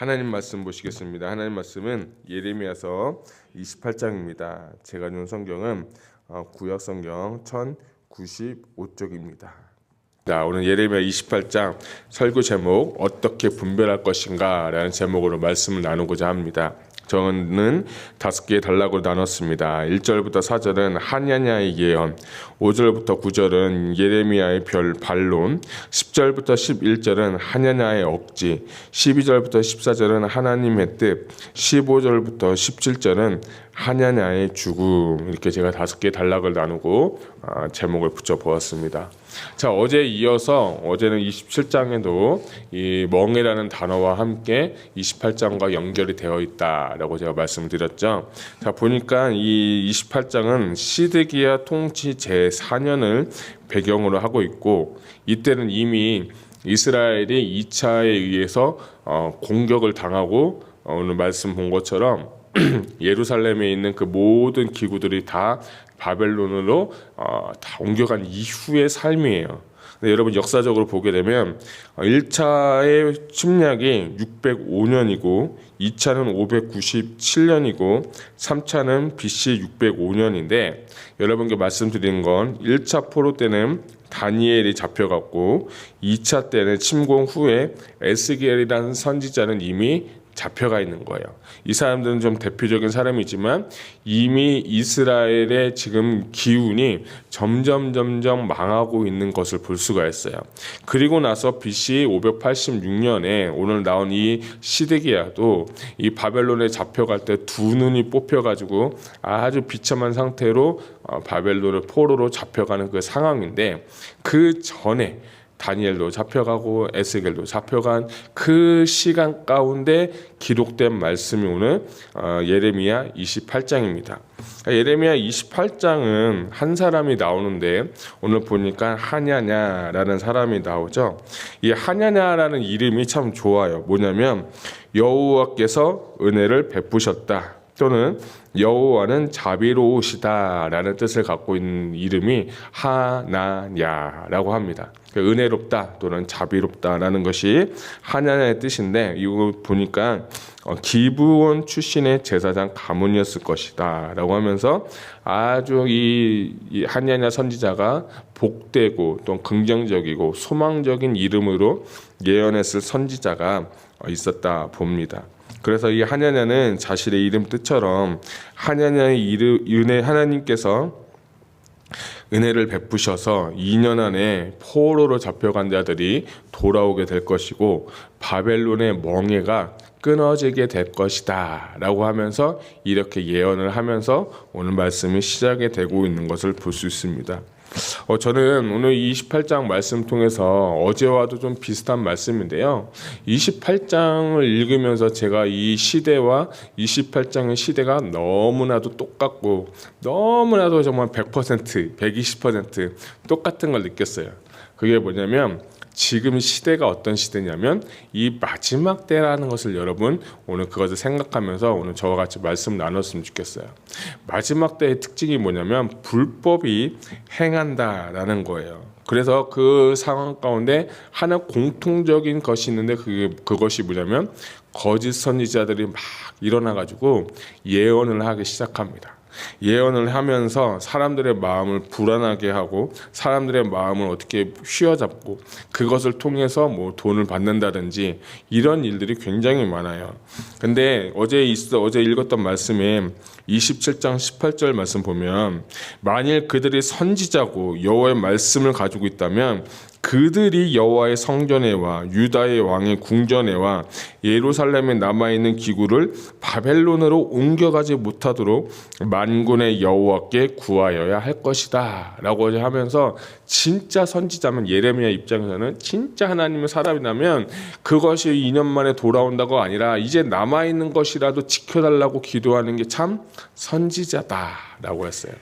하나님 말씀 보시겠습니다. 하나님 말씀은 예레미야서 28장입니다. 제가 준 성경은 구약 성경 1095쪽입니다. 자, 오늘 예레미야 28장 설교 제목 어떻게 분별할 것인가 라는 제목으로 말씀을 나누고자 합니다. 저는 5개의 단락으로 나눴습니다. 1절부터 4절은 하냐냐의 예언, 5절부터 9절은 예레미야의 반론, 10절부터 11절은 하냐냐의 억지, 12절부터 14절은 하나님의 뜻, 15절부터 17절은 하냐냐의 죽음. 이렇게 제가 5개의 단락을 나누고 제목을 붙여보았습니다. 자, 어제 이어서 어제는 27장에도 이 멍에라는 단어와 함께 28장과 연결이 되어 있다라고 제가 말씀을 드렸죠. 자, 보니까 이 28장은 시드기야 통치 제4년을 배경으로 하고 있고, 이때는 이미 이스라엘이 2차에 의해서 공격을 당하고 오늘 말씀 본 것처럼 예루살렘에 있는 그 모든 기구들이 다 바벨론으로 다 옮겨간 이후의 삶이에요. 근데 여러분 역사적으로 보게 되면 1차의 침략이 605년이고 2차는 597년이고 3차는 BC 605년인데 여러분께 말씀드린 건 1차 포로 때는 다니엘이 잡혀갔고 2차 때는 침공 후에 에스겔이라는 선지자는 이미 잡혀가 있는 거예요. 이 사람들은 좀 대표적인 사람이지만 이미 이스라엘의 지금 기운이 점점 망하고 있는 것을 볼 수가 있어요. 그리고 나서 BC 586년에 오늘 나온 이 시드기야도 이 바벨론에 잡혀갈 때 두 눈이 뽑혀가지고 아주 비참한 상태로 바벨론을 포로로 잡혀가는 그 상황인데, 그 전에 다니엘도 잡혀가고 에스겔도 잡혀간 그 시간 가운데 기록된 말씀이 오늘 예레미야 28장입니다. 예레미야 28장은 한 사람이 나오는데 오늘 보니까 하냐냐라는 사람이 나오죠. 이 하냐냐라는 이름이 참 좋아요. 뭐냐면 여호와께서 은혜를 베푸셨다, 또는 여호와는 자비로우시다라는 뜻을 갖고 있는 이름이 하나냐라고 합니다. 은혜롭다 또는 자비롭다라는 것이 하나냐의 뜻인데, 이거 보니까 기브온 출신의 제사장 가문이었을 것이다 라고 하면서 아주 이 하냐냐 선지자가 복되고 또 긍정적이고 소망적인 이름으로 예언했을 선지자가 있었다 봅니다. 그래서 이 하냐냐는 자신의 이름 뜻처럼 하냐냐의 은혜, 하나님께서 은혜를 베푸셔서 2년 안에 포로로 잡혀간 자들이 돌아오게 될 것이고 바벨론의 멍에가 끊어지게 될 것이다 라고 하면서 이렇게 예언을 하면서 오늘 말씀이 시작이 되고 있는 것을 볼 수 있습니다. 저는 오늘 28장 말씀 통해서 어제와도 좀 비슷한 말씀인데요. 28장을 읽으면서 제가 이 시대와 28장의 시대가 너무나도 똑같고 너무나도 정말 100%, 120% 똑같은 걸 느꼈어요. 그게 뭐냐면 지금 시대가 어떤 시대냐면 이 마지막 때라는 것을 여러분 오늘 그것을 생각하면서 오늘 저와 같이 말씀 나눴으면 좋겠어요. 마지막 때의 특징이 뭐냐면 불법이 행한다라는 거예요. 그래서 그 상황 가운데 하나 공통적인 것이 있는데 그것이 뭐냐면 거짓 선지자들이 막 일어나가지고 예언을 하기 시작합니다. 예언을 하면서 사람들의 마음을 불안하게 하고 사람들의 마음을 어떻게 휘어잡고 그것을 통해서 뭐 돈을 받는다든지 이런 일들이 굉장히 많아요. 근데 어제 읽었던 말씀에 27장 18절 말씀 보면 만일 그들이 선지자고 여호와의 말씀을 가지고 있다면 그들이 여호와의 성전에와 유다의 왕의 궁전에와 예루살렘에 남아있는 기구를 바벨론으로 옮겨가지 못하도록 만군의 여호와께 구하여야 할 것이다 라고 하면서, 진짜 선지자면 예레미야 입장에서는 진짜 하나님의 사람이라면 그것이 2년 만에 돌아온다고 아니라 이제 남아있는 것이라도 지켜달라고 기도하는 게 참 선지자다 라고 했어요.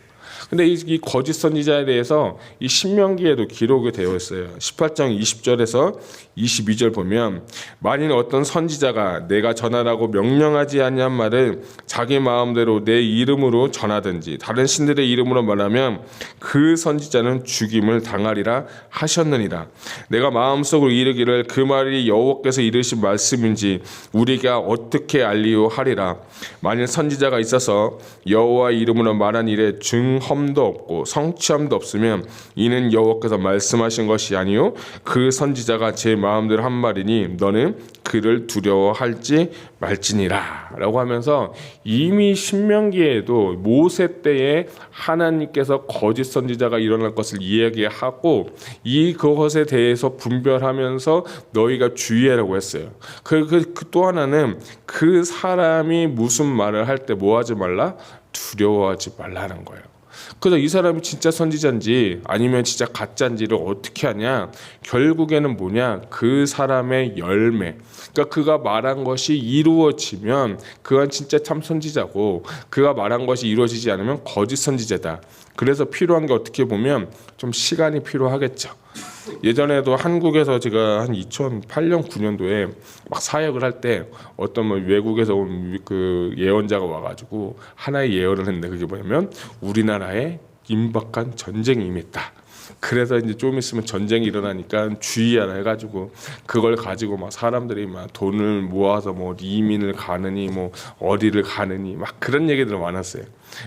근데 이 거짓 선지자에 대해서 이 신명기에도 기록이 되어 있어요. 18장 20절에서 22절 보면 만일 어떤 선지자가 내가 전하라고 명령하지 아니한 말을 자기 마음대로 내 이름으로 전하든지 다른 신들의 이름으로 말하면 그 선지자는 죽임을 당하리라 하셨느니라. 내가 마음속으로 이르기를 그 말이 여호와께서 이르신 말씀인지 우리가 어떻게 알리요 하리라. 만일 선지자가 있어서 여호와 이름으로 말한 일에 증험도 없고 성취함도 없으면 이는 여호와께서 말씀하신 것이 아니요 그 선지자가 제 마음대로 한 말이니 너는 그를 두려워할지 말지니라 라고 하면서 이미 신명기에도 모세 때에 하나님께서 거짓 선지자가 일어날 것을 이야기하고 그것에 대해서 분별하면서 너희가 주의하라고 했어요. 또 하나는 그 사람이 무슨 말을 할 때 뭐 하지 말라? 두려워하지 말라는 거예요. 그래서 이 사람이 진짜 선지자인지 아니면 진짜 가짜인지를 어떻게 하냐? 결국에는 뭐냐? 그 사람의 열매. 그러니까 그가 말한 것이 이루어지면 그건 진짜 참 선지자고, 그가 말한 것이 이루어지지 않으면 거짓 선지자다. 그래서 필요한 게 어떻게 보면 좀 시간이 필요하겠죠. 예전에도 한국에서 제가 한 2008년 9년도에 막 사역을 할 때 어떤 뭐 외국에서 온 그 예언자가 와가지고 하나의 예언을 했는데 그게 뭐냐면 우리나라에 임박한 전쟁이 임했다. 그래서 이제 좀 있으면 전쟁이 일어나니까 주의하라 해가지고 그걸 가지고 막 사람들이 막 돈을 모아서 뭐 이민을 가느니 뭐 어디를 가느니 막 그런 얘기들 많았어요.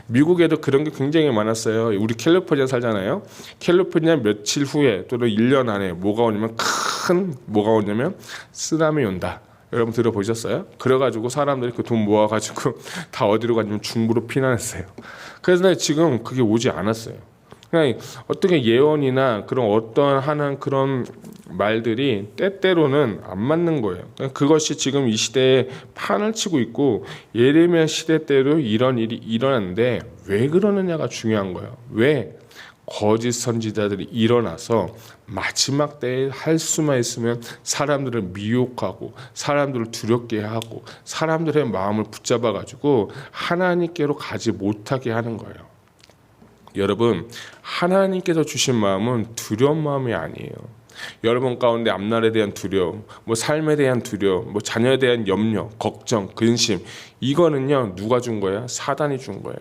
미국에도 그런 게 굉장히 많았어요. 우리 캘리포니아 살잖아요. 캘리포니아 며칠 후에 또는 1년 안에 뭐가 오냐면 쓰나미 온다. 여러분 들어보셨어요? 그래가지고 사람들이 그 돈 모아가지고 다 어디로 갔냐면 중부로 피난했어요. 그래서 지금 그게 오지 않았어요. 그냥 어떻게 예언이나 그런 어떤 하는 그런 말들이 때때로는 안 맞는 거예요. 그것이 지금 이 시대에 판을 치고 있고 예레미야 시대 때도 이런 일이 일어났는데 왜 그러느냐가 중요한 거예요. 왜? 거짓 선지자들이 일어나서 마지막 때에 할 수만 있으면 사람들을 미혹하고 사람들을 두렵게 하고 사람들의 마음을 붙잡아 가지고 하나님께로 가지 못하게 하는 거예요. 여러분, 하나님께서 주신 마음은 두려운 마음이 아니에요. 여러분 가운데 앞날에 대한 두려움, 뭐 삶에 대한 두려움, 뭐 자녀에 대한 염려, 걱정, 근심, 이거는요 누가 준 거예요? 사단이 준 거예요.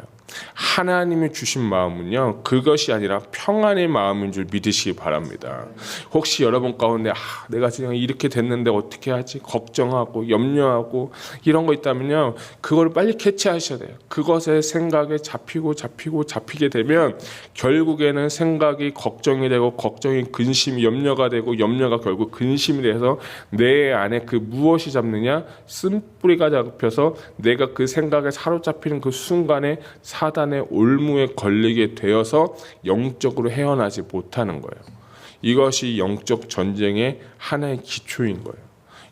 하나님이 주신 마음은요 그것이 아니라 평안의 마음인 줄 믿으시기 바랍니다. 혹시 여러분 가운데 내가 지금 이렇게 됐는데 어떻게 하지? 걱정하고 염려하고 이런 거 있다면요 그걸 빨리 캐치하셔야 돼요. 그것에 생각에 잡히게 되면 결국에는 생각이 걱정이 되고 걱정이 근심이 염려가 되고 염려가 결국 근심이 돼서 내 안에 그 무엇이 잡느냐? 쓴뿌리가 잡혀서 내가 그 생각에 사로잡히는 그 순간에 사단의 올무에 걸리게 되어서 영적으로 헤어나지 못하는 거예요. 이것이 영적 전쟁의 하나의 기초인 거예요.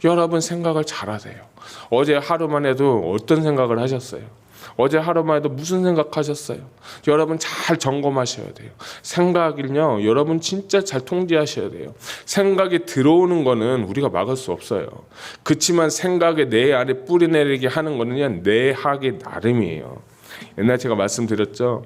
여러분 생각을 잘하세요. 어제 하루만 해도 어떤 생각을 하셨어요? 어제 하루만 해도 무슨 생각하셨어요? 여러분 잘 점검하셔야 돼요. 생각을요 여러분 진짜 잘 통제하셔야 돼요. 생각이 들어오는 거는 우리가 막을 수 없어요. 그렇지만 생각에 내 안에 뿌리내리게 하는 거는 내 하기 나름이에요. 옛날 제가 말씀드렸죠.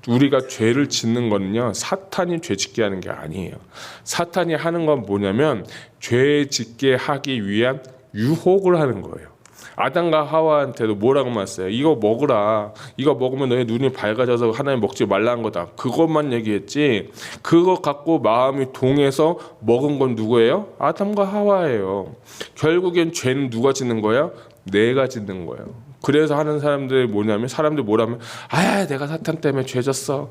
우리가 죄를 짓는 거는요 사탄이 죄 짓게 하는 게 아니에요. 사탄이 하는 건 뭐냐면 죄 짓게 하기 위한 유혹을 하는 거예요. 아담과 하와한테도 뭐라고 말했어요? 이거 먹으라. 이거 먹으면 너의 눈이 밝아져서 하나님 먹지 말라는 거다. 그것만 얘기했지. 그거 갖고 마음이 동해서 먹은 건 누구예요? 아담과 하와예요. 결국엔 죄는 누가 짓는 거야? 내가 짓는 거예요. 그래서 하는 사람들이 뭐냐면 내가 사탄 때문에 죄 졌어.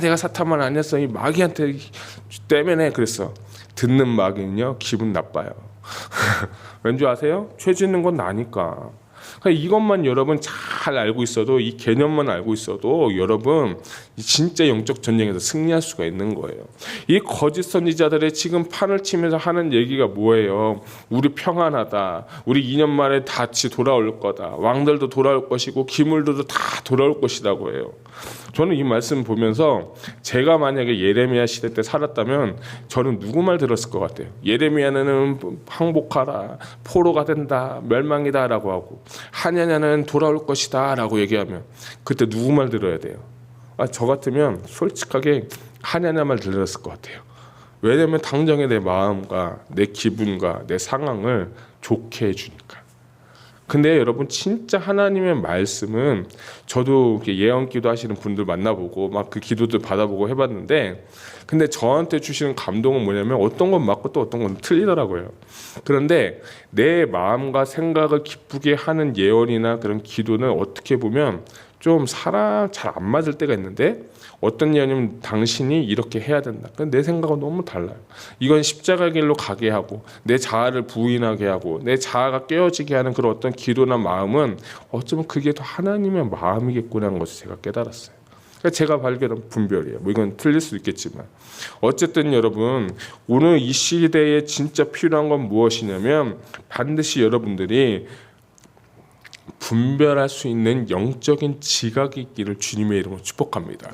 내가 사탄만 아니었어. 이 마귀한테 때문에 그랬어. 듣는 마귀는요 기분 나빠요. 왠지 아세요? 죄 짓는 건 나니까. 그러니까 이것만 여러분 잘 알고 있어도, 이 개념만 알고 있어도 여러분 진짜 영적 전쟁에서 승리할 수가 있는 거예요. 이 거짓 선지자들의 지금 판을 치면서 하는 얘기가 뭐예요? 우리 평안하다. 우리 2년 만에 다시 돌아올 거다. 왕들도 돌아올 것이고 기물들도 다 돌아올 것이라고 해요. 저는 이 말씀 보면서 제가 만약에 예레미야 시대 때 살았다면 저는 누구 말 들었을 것 같아요. 예레미야는 항복하라, 포로가 된다, 멸망이다 라고 하고 하냐냐는 돌아올 것이다 라고 얘기하면 그때 누구 말 들어야 돼요? 저 같으면 솔직하게 하나님만 들렸을 것 같아요. 왜냐면 당장에 내 마음과 내 기분과 내 상황을 좋게 해주니까. 근데 여러분 진짜 하나님의 말씀은 저도 예언기도 하시는 분들 만나보고 막 그 기도들 받아보고 해봤는데, 근데 저한테 주시는 감동은 뭐냐면 어떤 건 맞고 또 어떤 건 틀리더라고요. 그런데 내 마음과 생각을 기쁘게 하는 예언이나 그런 기도는 어떻게 보면 좀 사람 잘 안 맞을 때가 있는데, 어떤 예언이면 당신이 이렇게 해야 된다. 근데 내 생각은 너무 달라요. 이건 십자가 길로 가게 하고 내 자아를 부인하게 하고 내 자아가 깨어지게 하는 그런 어떤 기도나 마음은 어쩌면 그게 더 하나님의 마음이겠구나 하는 것을 제가 깨달았어요. 그러니까 제가 발견한 분별이에요. 뭐 이건 틀릴 수 있겠지만 어쨌든 여러분, 오늘 이 시대에 진짜 필요한 건 무엇이냐면 반드시 여러분들이 분별할 수 있는 영적인 지각이 있기를 주님의 이름으로 축복합니다.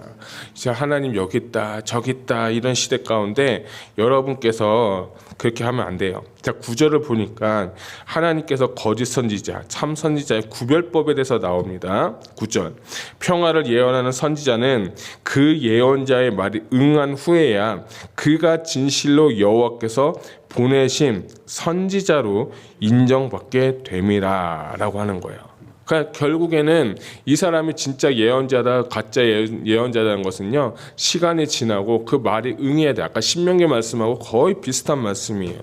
이제 하나님 여기 있다 저기 있다 이런 시대 가운데 여러분께서 그렇게 하면 안 돼요. 자, 구절을 보니까 하나님께서 거짓 선지자 참 선지자의 구별법에 대해서 나옵니다. 9절, 평화를 예언하는 선지자는 그 예언자의 말이 응한 후에야 그가 진실로 여호와께서 보내신 선지자로 인정받게 됨이라 라고 하는 거예요. 그러니까 결국에는 이 사람이 진짜 예언자다 가짜 예언자라는 것은요, 시간이 지나고 그 말이 응해야 돼. 아까 신명기 말씀하고 거의 비슷한 말씀이에요.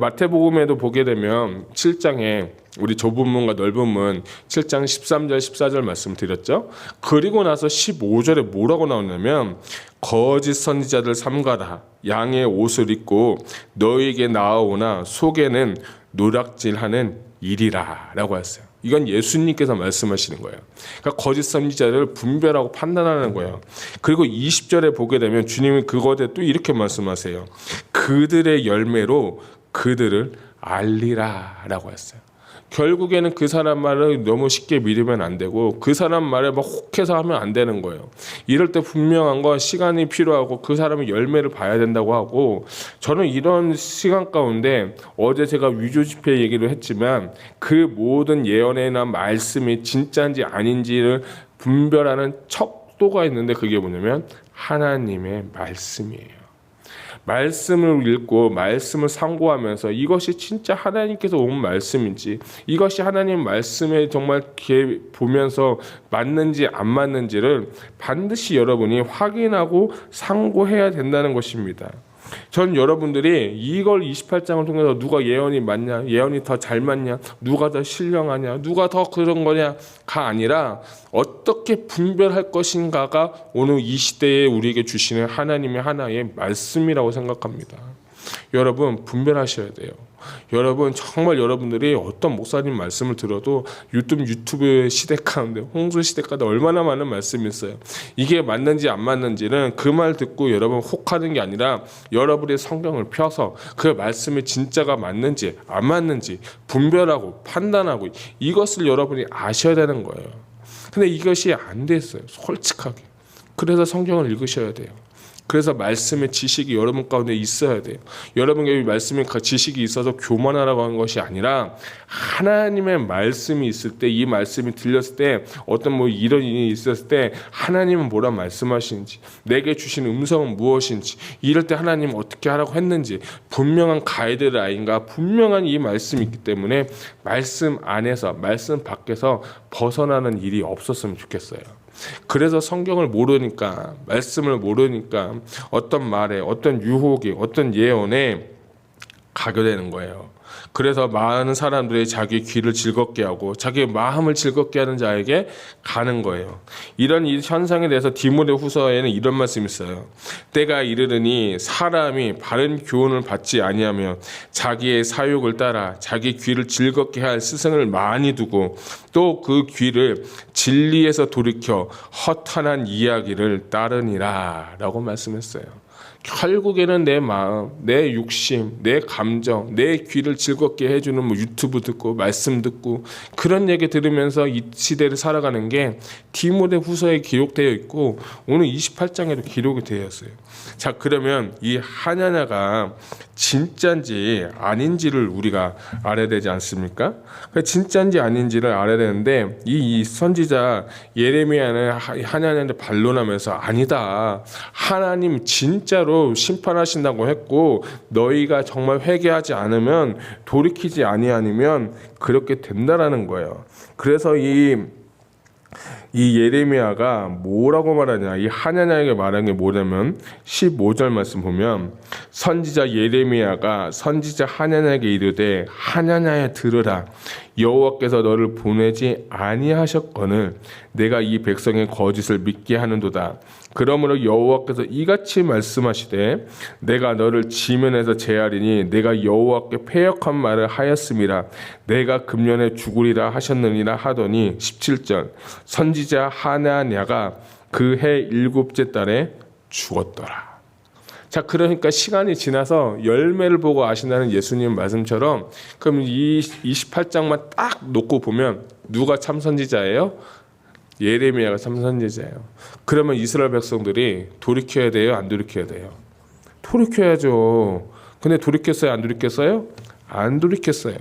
마태복음에도 보게 되면 7장에 우리 좁은 문과 넓은 문 7장 13절 14절 말씀 드렸죠. 그리고 나서 15절에 뭐라고 나오냐면 거짓 선지자들 삼가라. 양의 옷을 입고 너에게 나아오나 속에는 노략질하는 일이라 라고 했어요. 이건 예수님께서 말씀하시는 거예요. 그러니까 거짓 선지자를 분별하고 판단하는 거예요. 그리고 20절에 보게 되면 주님이 그것에 또 이렇게 말씀하세요. 그들의 열매로 그들을 알리라 라고 했어요. 결국에는 그 사람 말을 너무 쉽게 믿으면 안 되고 그 사람 말에 막 혹해서 하면 안 되는 거예요. 이럴 때 분명한 건 시간이 필요하고 그 사람의 열매를 봐야 된다고 하고, 저는 이런 시간 가운데 어제 제가 위조 집회 얘기를 했지만 그 모든 예언이나 말씀이 진짜인지 아닌지를 분별하는 척도가 있는데 그게 뭐냐면 하나님의 말씀이에요. 말씀을 읽고 말씀을 상고하면서 이것이 진짜 하나님께서 온 말씀인지, 이것이 하나님 말씀에 정말 보면서 맞는지 안 맞는지를 반드시 여러분이 확인하고 상고해야 된다는 것입니다. 전 여러분들이 이걸 28장을 통해서 누가 예언이 맞냐, 예언이 더 잘 맞냐, 누가 더 신령하냐, 누가 더 그런 거냐가 아니라 어떻게 분별할 것인가가 오늘 이 시대에 우리에게 주시는 하나님의 하나의 말씀이라고 생각합니다. 여러분 분별하셔야 돼요. 여러분 정말 여러분들이 어떤 목사님 말씀을 들어도 유튜브 시대 가운데 홍수 시대 가운데 얼마나 많은 말씀이 있어요. 이게 맞는지 안 맞는지는 그 말 듣고 여러분 혹하는 게 아니라 여러분의 성경을 펴서 그 말씀이 진짜가 맞는지 안 맞는지 분별하고 판단하고 이것을 여러분이 아셔야 되는 거예요. 근데 이것이 안 됐어요, 솔직하게. 그래서 성경을 읽으셔야 돼요. 그래서 말씀의 지식이 여러분 가운데 있어야 돼요. 여러분에게 말씀의 지식이 있어서 교만하라고 하는 것이 아니라 하나님의 말씀이 있을 때, 이 말씀이 들렸을 때, 어떤 이런 일이 있었을 때 하나님은 뭐라 말씀하시는지, 내게 주신 음성은 무엇인지, 이럴 때 하나님은 어떻게 하라고 했는지 분명한 가이드라인과 분명한 이 말씀이 있기 때문에 말씀 안에서 말씀 밖에서 벗어나는 일이 없었으면 좋겠어요. 그래서 성경을 모르니까, 말씀을 모르니까 어떤 말에, 어떤 유혹에, 어떤 예언에 가게 되는 거예요. 그래서 많은 사람들이 자기 귀를 즐겁게 하고 자기 마음을 즐겁게 하는 자에게 가는 거예요. 이런 이 현상에 대해서 디모데후서에는 이런 말씀이 있어요. 때가 이르르니 사람이 바른 교훈을 받지 아니하며 자기의 사욕을 따라 자기 귀를 즐겁게 할 스승을 많이 두고 또 그 귀를 진리에서 돌이켜 허탄한 이야기를 따르니라 라고 말씀했어요. 결국에는 내 마음, 내 육심, 내 감정, 내 귀를 즐겁게 해주는 유튜브 듣고 말씀 듣고 그런 얘기 들으면서 이 시대를 살아가는 게 디모데후서에 기록되어 있고 오늘 28장에도 기록이 되어 있어요. 자, 그러면 이 하나냐가 진짜인지 아닌지를 우리가 알아야 되지 않습니까? 진짜인지 아닌지를 알아야 되는데 이 선지자 예레미야는 하나님한테 반론하면서 아니다. 하나님 진짜로 심판하신다고 했고 너희가 정말 회개하지 않으면 돌이키지 아니하면 그렇게 된다라는 거예요. 그래서 이 예레미야가 뭐라고 말하냐, 이 하나냐에게 말한 게 뭐냐면 15절 말씀 보면 선지자 예레미야가 선지자 하나냐에게 이르되 하나냐야 들으라. 여호와께서 너를 보내지 아니하셨거늘 내가 이 백성의 거짓을 믿게 하는도다. 그러므로 여호와께서 이같이 말씀하시되 내가 너를 지면에서 제하리니 내가 여호와께 패역한 말을 하였음이라. 내가 금년에 죽으리라 하셨느니라 하더니 17절 선지자 하나냐가 그 해 7째 달에 죽었더라. 자, 그러니까 시간이 지나서 열매를 보고 아신다는 예수님 말씀처럼 그럼 이 28장만 딱 놓고 보면 누가 참 선지자예요? 예레미야가 참 선지자예요. 그러면 이스라엘 백성들이 돌이켜야 돼요? 안 돌이켜야 돼요? 돌이켜야죠. 근데 돌이켰어요? 안 돌이켰어요? 안 돌이켰어요.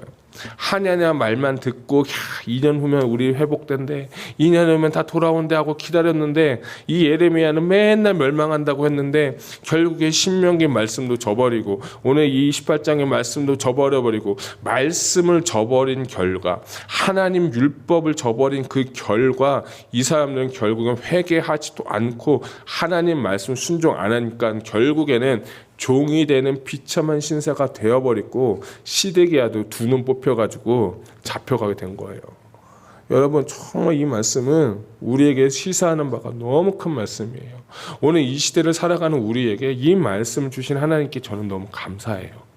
하냐냐 말만 듣고 2년 후면 우리 회복된대, 2년 후면 다 돌아온대 하고 기다렸는데 이 예레미야는 맨날 멸망한다고 했는데 결국에 신명기 말씀도 저버리고 오늘 이 28장의 말씀도 저버려버리고 말씀을 저버린 결과, 하나님 율법을 저버린 그 결과 이 사람들은 결국은 회개하지도 않고 하나님 말씀 순종 안 하니까 결국에는 종이 되는 비참한 신세가 되어버리고 시드기야도 두 눈 뽑혀가지고 잡혀가게 된 거예요. 여러분 정말 이 말씀은 우리에게 시사하는 바가 너무 큰 말씀이에요. 오늘 이 시대를 살아가는 우리에게 이 말씀을 주신 하나님께 저는 너무 감사해요.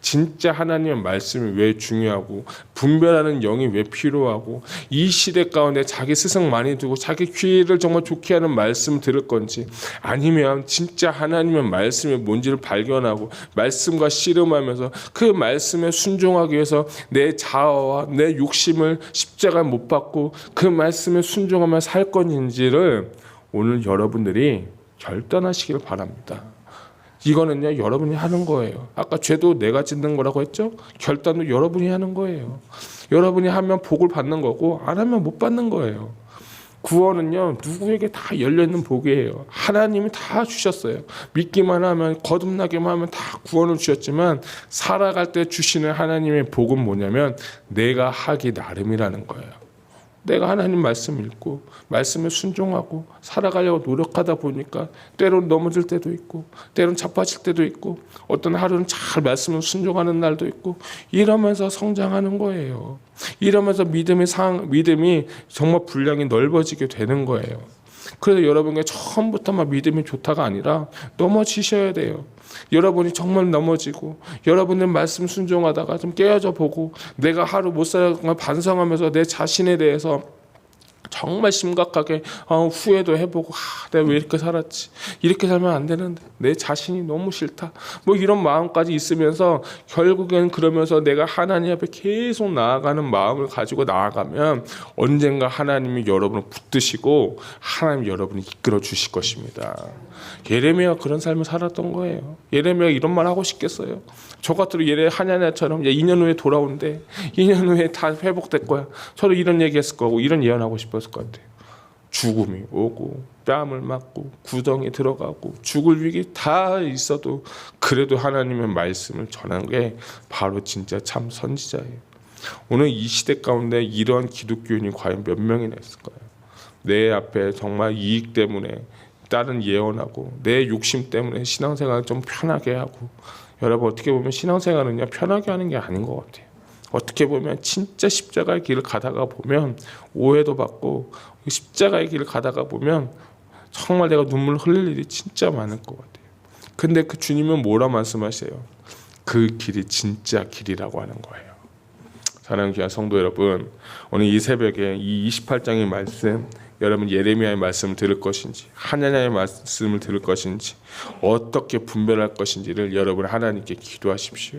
진짜 하나님의 말씀이 왜 중요하고 분별하는 영이 왜 필요하고 이 시대 가운데 자기 스승 많이 두고 자기 귀를 정말 좋게 하는 말씀 들을 건지, 아니면 진짜 하나님의 말씀이 뭔지를 발견하고 말씀과 씨름하면서 그 말씀에 순종하기 위해서 내 자아와 내 욕심을 십자가에 못 박고 그 말씀에 순종하며 살 건지를 오늘 여러분들이 결단하시길 바랍니다. 이거는요 여러분이 하는 거예요. 아까 죄도 내가 짓는 거라고 했죠? 결단도 여러분이 하는 거예요. 여러분이 하면 복을 받는 거고 안 하면 못 받는 거예요. 구원은요 누구에게 다 열려있는 복이에요. 하나님이 다 주셨어요. 믿기만 하면, 거듭나기만 하면 다 구원을 주셨지만 살아갈 때 주시는 하나님의 복은 뭐냐면 내가 하기 나름이라는 거예요. 내가 하나님 말씀 읽고 말씀에 순종하고 살아가려고 노력하다 보니까 때론 넘어질 때도 있고 때론 자빠질 때도 있고 어떤 하루는 잘 말씀을 순종하는 날도 있고 이러면서 성장하는 거예요. 이러면서 믿음이 정말 분량이 넓어지게 되는 거예요. 그래서 여러분께 처음부터 막 믿음이 좋다가 아니라 넘어지셔야 돼요. 여러분이 정말 넘어지고 여러분의 말씀 순종하다가 좀 깨어져 보고 내가 하루 못 살아간 걸 반성하면서 내 자신에 대해서 정말 심각하게 후회도 해보고 내가 왜 이렇게 살았지, 이렇게 살면 안 되는데 내 자신이 너무 싫다, 뭐 이런 마음까지 있으면서 결국엔 그러면서 내가 하나님 앞에 계속 나아가는 마음을 가지고 나아가면 언젠가 하나님이 여러분을 붙드시고 하나님 여러분을 이끌어 주실 것입니다. 예레미야가 그런 삶을 살았던 거예요. 예레미야가 이런 말 하고 싶겠어요? 저 같으로 하냐냐처럼 2년 후에 돌아오는데 2년 후에 다 회복될 거야, 저도 이런 얘기했을 거고 이런 예언하고 싶었을 것 같아요. 죽음이 오고 뺨을 맞고 구덩이 들어가고 죽을 위기 다 있어도 그래도 하나님의 말씀을 전한 게 바로 진짜 참 선지자예요. 오늘 이 시대 가운데 이러한 기독교인이 과연 몇 명이나 있을까요? 내 앞에 정말 이익 때문에 다른 예언하고 내 욕심 때문에 신앙생활을 좀 편하게 하고, 여러분 어떻게 보면 신앙생활은요 편하게 하는 게 아닌 것 같아요. 어떻게 보면 진짜 십자가의 길을 가다가 보면 오해도 받고 십자가의 길을 가다가 보면 정말 내가 눈물 흘릴 일이 진짜 많을 것 같아요. 근데 그 주님은 뭐라 말씀하세요? 그 길이 진짜 길이라고 하는 거예요. 사랑하는 귀한 성도 여러분, 오늘 이 새벽에 이 28장의 말씀, 여러분 예레미야의 말씀을 들을 것인지 하나님의 말씀을 들을 것인지 어떻게 분별할 것인지를 여러분 하나님께 기도하십시오.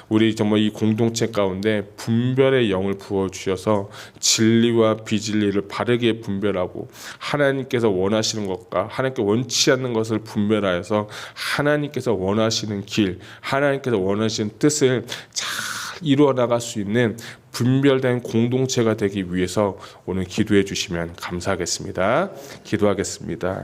우리 정말 이 공동체 가운데 분별의 영을 부어주셔서 진리와 비진리를 바르게 분별하고 하나님께서 원하시는 것과 하나님께 원치 않는 것을 분별하여서 하나님께서 원하시는 길, 하나님께서 원하시는 뜻을 잘 이루어 나갈 수 있는 분별된 공동체가 되기 위해서 오늘 기도해 주시면 감사하겠습니다. 기도하겠습니다.